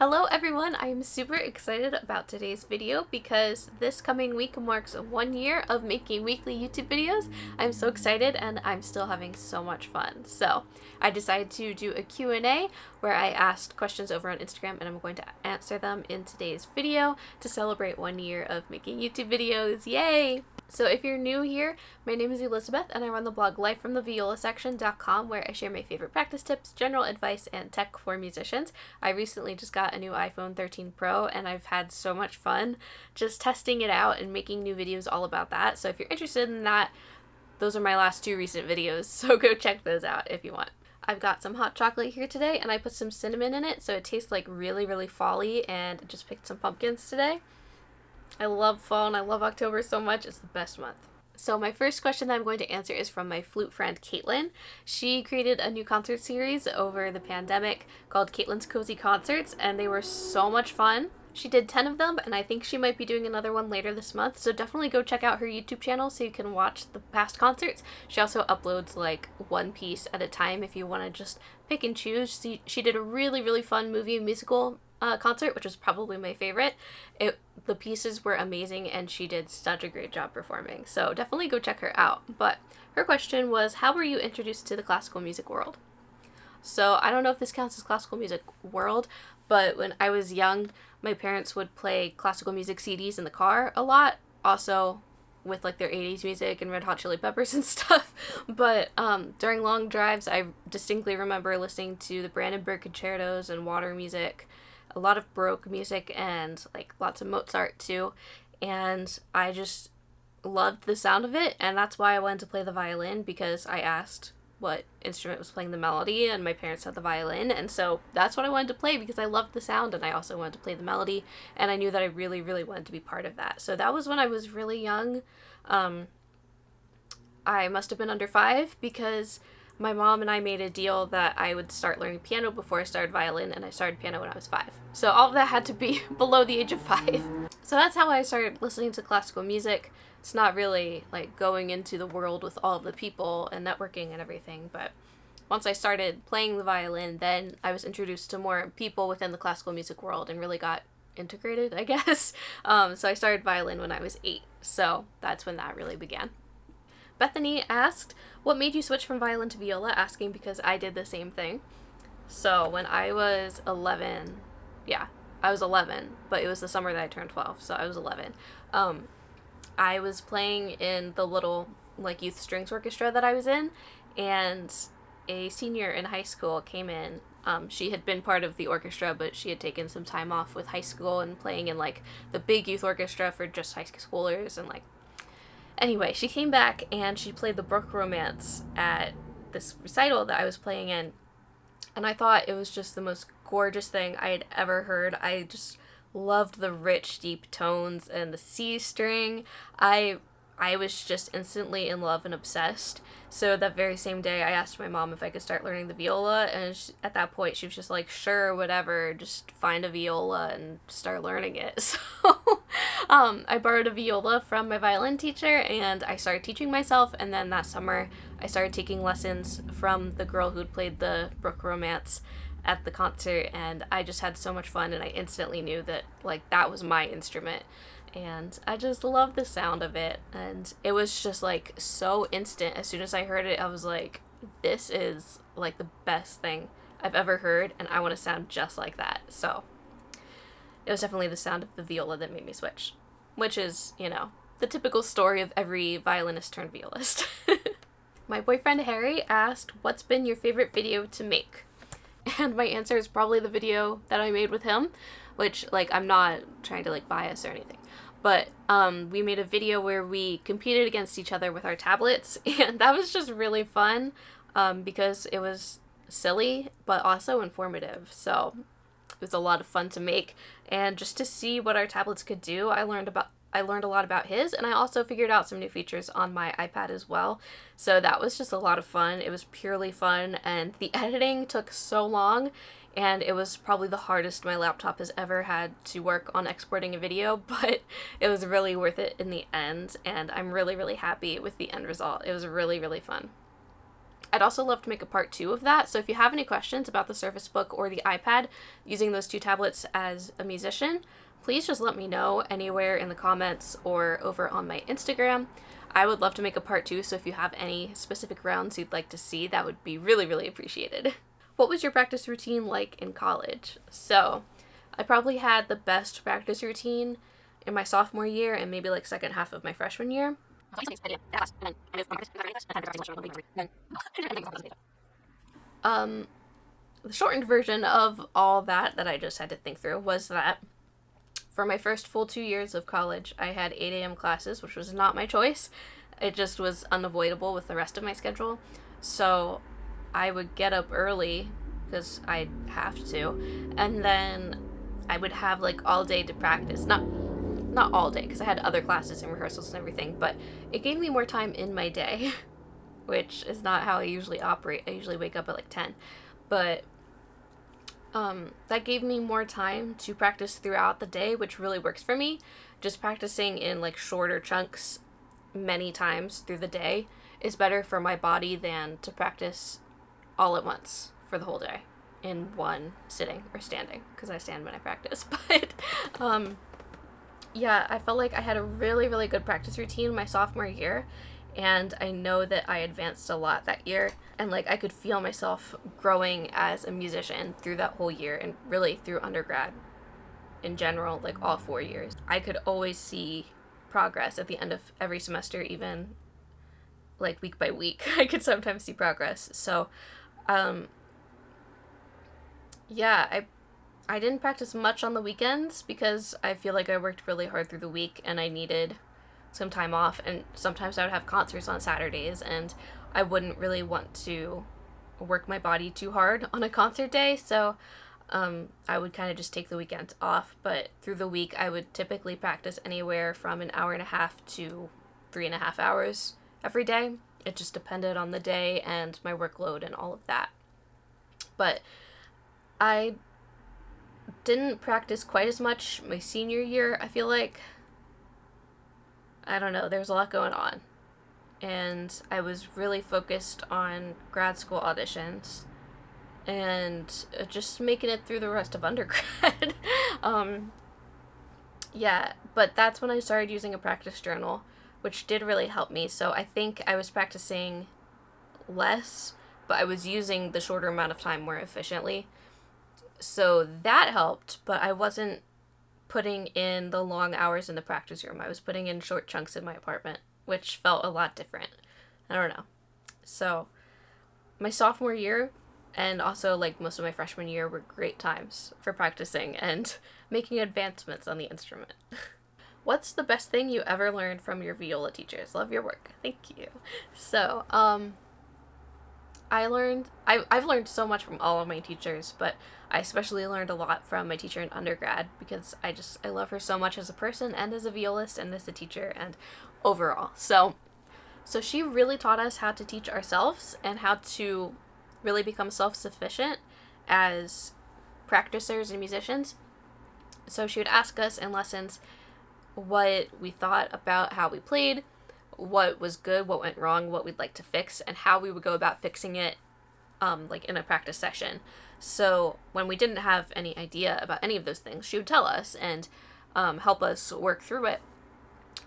Hello everyone, I am super excited about today's video because this coming week marks 1 year of making weekly YouTube videos. I'm so excited and I'm still having so much fun. So I decided to do a Q&A where I asked questions over on Instagram and I'm going to answer them in today's video to celebrate 1 year of making YouTube videos. Yay! So if you're new here, my name is Elizabeth and I run the blog lifefromtheviolasection.com where I share my favorite practice tips, general advice, and tech for musicians. I recently just got a new iPhone 13 Pro and I've had so much fun just testing it out and making new videos all about that. So if you're interested in that, those are my last 2 recent videos, so go check those out if you want. I've got some hot chocolate here today and I put some cinnamon in it so it tastes like really fall-y, and just picked some pumpkins today. I love fall and I love October so much. It's the best month. So my first question that I'm going to answer is from my flute friend Caitlin. She created a new concert series over the pandemic called Kaitlyns Concerts and they were so much fun. She did 10 of them and I think she might be doing another one later this month, so definitely go check out her YouTube channel so you can watch the past concerts. She also uploads like one piece at a time if you want to just pick and choose. She did a really fun movie and musical concert, which was probably my favorite. The pieces were amazing and she did such a great job performing, so definitely go check her out. But her question was, how were you introduced to the classical music world? So I don't know if this counts as classical music world, but when I was young, my parents would play classical music CDs in the car a lot, also with like their 80s music and Red Hot Chili Peppers and stuff. But during long drives, I distinctly remember listening to the Brandenburg concertos and water music, a lot of Baroque music, and like lots of Mozart too, and I just loved the sound of it, and that's why I wanted to play the violin, because I asked what instrument was playing the melody and my parents had the violin, and so that's what I wanted to play because I loved the sound and I also wanted to play the melody, and I knew that I really wanted to be part of that. So that was when I was really young. I must have been under 5 because my mom and I made a deal that I would start learning piano before I started violin, and I started piano when I was 5. So all of that had to be below the age of 5. So that's how I started listening to classical music. It's not really like going into the world with all of the people and networking and everything, but once I started playing the violin, then I was introduced to more people within the classical music world and really got integrated, I guess. So I started violin when I was 8, so that's when that really began. Bethany asked, what made you switch from violin to viola? Asking because I did the same thing. So when I was 11, I was 11, but it was the summer that I turned 12, so I was 11. I was playing in the little like youth strings orchestra that I was in, and a senior in high school came in. She had been part of the orchestra, but she had taken some time off with high school and playing in like the big youth orchestra for just high schoolers, and like anyway, she came back and she played the Brook Romance at this recital that I was playing in, and I thought it was just the most gorgeous thing I had ever heard. I just loved the rich, deep tones and the C string. I was just instantly in love and obsessed. So that very same day, I asked my mom if I could start learning the viola, and at that point, she was just like, sure, whatever, just find a viola and start learning it. So I borrowed a viola from my violin teacher, and I started teaching myself, and then that summer, I started taking lessons from the girl who'd played the Brook Romance at the concert, and I just had so much fun, and I instantly knew that like that was my instrument. And I just love the sound of it, and it was just like so instant. As soon as I heard it, I was like, this is like the best thing I've ever heard, and I want to sound just like that. So it was definitely the sound of the viola that made me switch, which is, you know, the typical story of every violinist turned violist. My boyfriend Harry asked, what's been your favorite video to make? And my answer is probably the video that I made with him, which, like, I'm not trying to like bias or anything, but we made a video where we competed against each other with our tablets, and that was just really fun because it was silly but also informative. So it was a lot of fun to make, and just to see what our tablets could do. I learned a lot about his, and I also figured out some new features on my iPad as well. So that was just a lot of fun. It was purely fun, and the editing took so long, and it was probably the hardest my laptop has ever had to work on exporting a video, but it was really worth it in the end, and I'm really happy with the end result. It was really fun. I'd also love to make a part 2 of that, so if you have any questions about the Surface Book or the iPad, using those 2 tablets as a musician, please just let me know anywhere in the comments or over on my Instagram. I would love to make a part 2, so if you have any specific rounds you'd like to see, that would be really, really appreciated. What was your practice routine like in college? So, I probably had the best practice routine in my sophomore year and maybe like second half of my freshman year. The shortened version of all that I just had to think through was that for my first full 2 years of college, I had 8 a.m. classes, which was not my choice. It just was unavoidable with the rest of my schedule. So I would get up early because I'd have to, and then I would have like all day to practice. Not all day, because I had other classes and rehearsals and everything, but it gave me more time in my day, which is not how I usually operate. I usually wake up at like 10, but that gave me more time to practice throughout the day, which really works for me. Just practicing in like shorter chunks many times through the day is better for my body than to practice all at once for the whole day in one sitting or standing, because I stand when I practice. But yeah, I felt like I had a really, really good practice routine my sophomore year, and I know that I advanced a lot that year, and like I could feel myself growing as a musician through that whole year, and really through undergrad in general, like all 4 years. I could always see progress at the end of every semester, even like week by week. I could sometimes see progress. So yeah, I didn't practice much on the weekends because I feel like I worked really hard through the week and I needed some time off, and sometimes I would have concerts on Saturdays and I wouldn't really want to work my body too hard on a concert day, so I would kind of just take the weekends off. But through the week I would typically practice anywhere from an hour and a half to 3.5 hours every day. It just depended on the day and my workload and all of that. But I didn't practice quite as much my senior year. I feel like, I don't know, there was a lot going on, and I was really focused on grad school auditions and just making it through the rest of undergrad. Yeah, but that's when I started using a practice journal, which did really help me. So I think I was practicing less, but I was using the shorter amount of time more efficiently. So that helped, but I wasn't putting in the long hours in the practice room. I was putting in short chunks in my apartment, which felt a lot different. I don't know. So my sophomore year and also like most of my freshman year were great times for practicing and making advancements on the instrument. What's the best thing you ever learned from your viola teachers? Love your work. Thank you. So, I've learned so much from all of my teachers, but I especially learned a lot from my teacher in undergrad because I love her so much as a person and as a violist and as a teacher and overall. So she really taught us how to teach ourselves and how to really become self-sufficient as practicers and musicians. So she would ask us in lessons what we thought about how we played, what was good, what went wrong, what we'd like to fix, and how we would go about fixing it like in a practice session. So when we didn't have any idea about any of those things, she would tell us and help us work through it.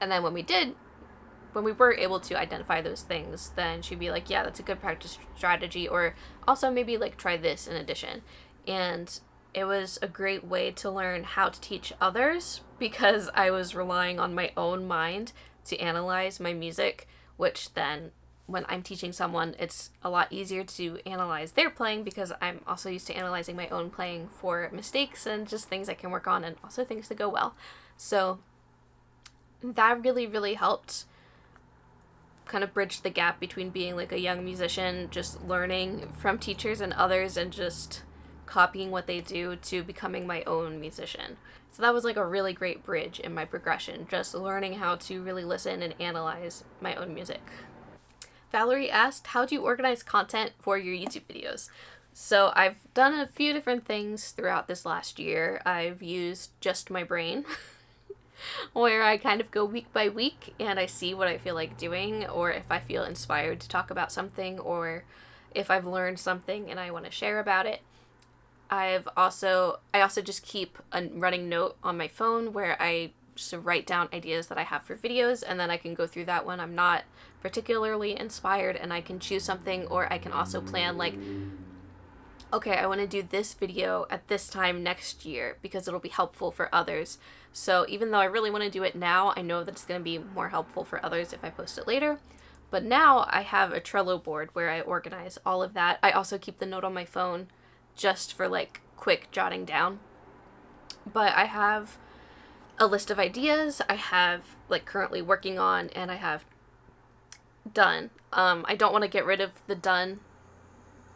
And then when we were able to identify those things, then she'd be like, yeah, that's a good practice strategy, or also maybe like try this in addition. And it was a great way to learn how to teach others because I was relying on my own mind to analyze my music, which then when I'm teaching someone, it's a lot easier to analyze their playing because I'm also used to analyzing my own playing for mistakes and just things I can work on and also things that go well. So that really, really helped kind of bridge the gap between being like a young musician, just learning from teachers and others and just copying what they do, to becoming my own musician. So that was like a really great bridge in my progression, just learning how to really listen and analyze my own music. Valerie asked, how do you organize content for your YouTube videos? So I've done a few different things throughout this last year. I've used Just My Brain, where I kind of go week by week and I see what I feel like doing, or if I feel inspired to talk about something, or if I've learned something and I want to share about it. I also just keep a running note on my phone where I just write down ideas that I have for videos, and then I can go through that when I'm not particularly inspired, and I can choose something, or I can also plan like, okay, I want to do this video at this time next year because it'll be helpful for others. So even though I really want to do it now, I know that it's going to be more helpful for others if I post it later. But now I have a Trello board where I organize all of that. I also keep the note on my phone just for like quick jotting down. But I have a list of ideas I have like currently working on, and I have done. I don't want to get rid of the done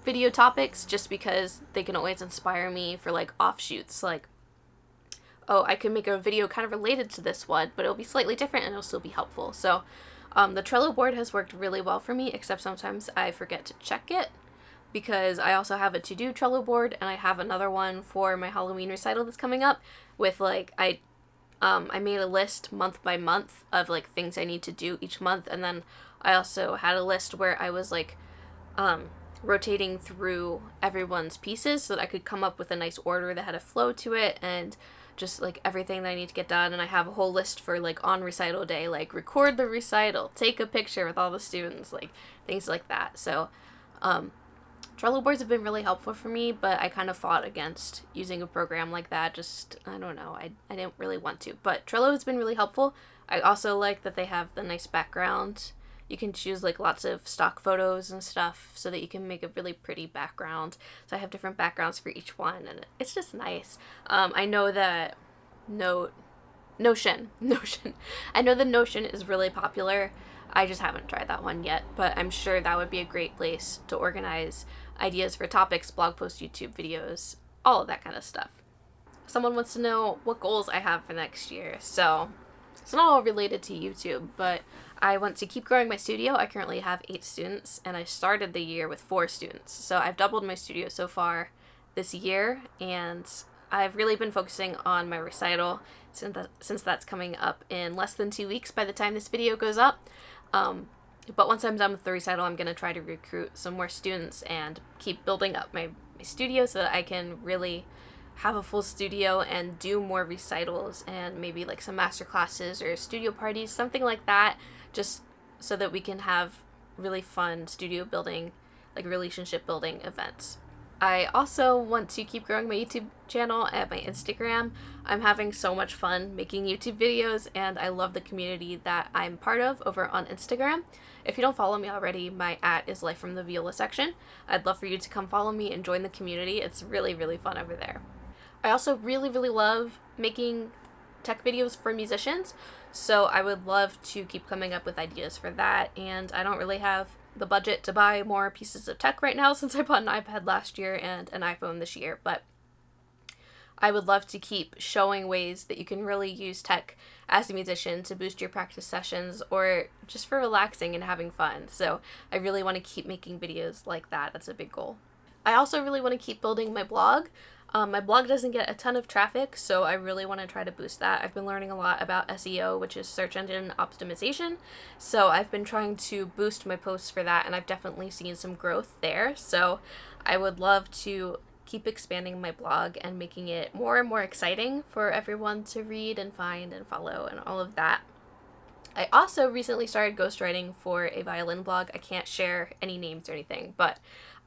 video topics just because they can always inspire me for like offshoots, like, oh, I can make a video kind of related to this one, but it'll be slightly different and it'll still be helpful. So the Trello board has worked really well for me, except sometimes I forget to check it because I also have a to-do Trello board, and I have another one for my Halloween recital that's coming up with like, I made a list month by month of like things I need to do each month, and then I also had a list where I was like rotating through everyone's pieces so that I could come up with a nice order that had a flow to it, and just like everything that I need to get done. And I have a whole list for like on recital day, like record the recital, take a picture with all the students, like things like that. So Trello boards have been really helpful for me, but I kind of fought against using a program like that. Just, I don't know, I didn't really want to. But Trello has been really helpful. I also like that they have the nice background. You can choose like lots of stock photos and stuff so that you can make a really pretty background. So I have different backgrounds for each one, and it's just nice. I know that Notion. I know the Notion is really popular. I just haven't tried that one yet, but I'm sure that would be a great place to organize ideas for topics, blog posts, YouTube videos, all of that kind of stuff. Someone wants to know what goals I have for next year. So it's not all related to YouTube, but I want to keep growing my studio. I currently have 8 students, and I started the year with 4 students. So I've doubled my studio so far this year, and I've really been focusing on my recital since that's coming up in less than 2 weeks by the time this video goes up. But once I'm done with the recital, I'm going to try to recruit some more students and keep building up my studio so that I can really have a full studio and do more recitals and maybe like some master classes or studio parties, something like that, just so that we can have really fun studio building, like relationship building events. I also want to keep growing my YouTube channel and my Instagram. I'm having so much fun making YouTube videos, and I love the community that I'm part of over on Instagram. If you don't follow me already, my @ is Life from the Viola section. I'd love for you to come follow me and join the community. It's really, really fun over there. I also really, really love making tech videos for musicians, so I would love to keep coming up with ideas for that, and I don't really have the budget to buy more pieces of tech right now since I bought an iPad last year and an iPhone this year, but I would love to keep showing ways that you can really use tech as a musician to boost your practice sessions or just for relaxing and having fun. So I really want to keep making videos like that. That's a big goal. I also really want to keep building my blog. My blog doesn't get a ton of traffic, so I really want to try to boost that. I've been learning a lot about SEO, which is search engine optimization, so I've been trying to boost my posts for that, and I've definitely seen some growth there. So I would love to keep expanding my blog and making it more and more exciting for everyone to read and find and follow and all of that. I also recently started ghostwriting for a violin blog. I can't share any names or anything, but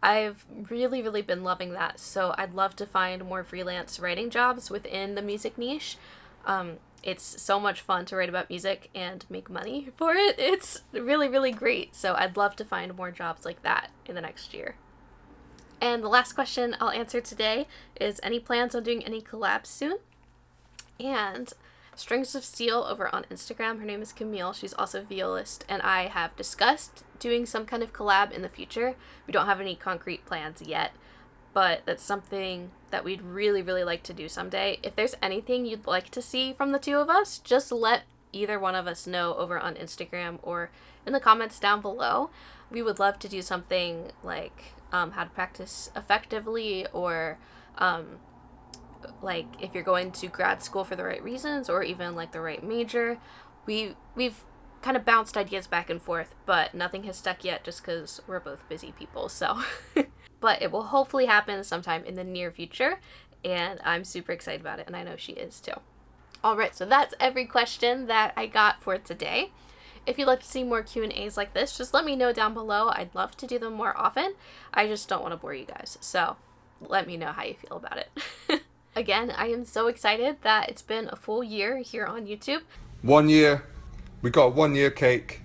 I've really, really been loving that, so I'd love to find more freelance writing jobs within the music niche. It's so much fun to write about music and make money for it. It's really, really great, so I'd love to find more jobs like that in the next year. And the last question I'll answer today is any plans on doing any collabs soon? And Strings of Steel over on Instagram, her name is Camille, she's also a violist, and I have discussed doing some kind of collab in the future. We don't have any concrete plans yet, but that's something that we'd really, really like to do someday. If there's anything you'd like to see from the two of us, just let either one of us know over on Instagram or in the comments down below. We would love to do something like how to practice effectively, or like if you're going to grad school for the right reasons, or even like the right major. We've kind of bounced ideas back and forth, but nothing has stuck yet just because we're both busy people, so. But it will hopefully happen sometime in the near future, and I'm super excited about it, and I know she is too. Alright, so that's every question that I got for today. If you'd like to see more Q&As like this, just let me know down below. I'd love to do them more often. I just don't want to bore you guys, so let me know how you feel about it. Again, I am so excited that it's been a full year here on YouTube. 1 year. We got a 1 year cake.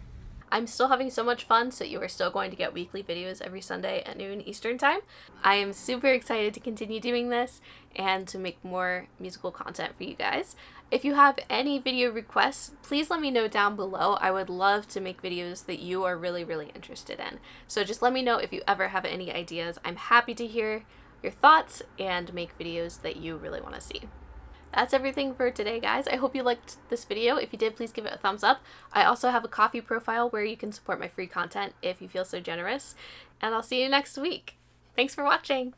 I'm still having so much fun, so you are still going to get weekly videos every Sunday at noon Eastern time. I am super excited to continue doing this and to make more musical content for you guys. If you have any video requests, please let me know down below. I would love to make videos that you are really, really interested in. So just let me know if you ever have any ideas. I'm happy to hear your thoughts and make videos that you really want to see. That's everything for today, guys. I hope you liked this video. If you did, please give it a thumbs up. I also have a Ko-fi profile where you can support my free content if you feel so generous. And I'll see you next week. Thanks for watching.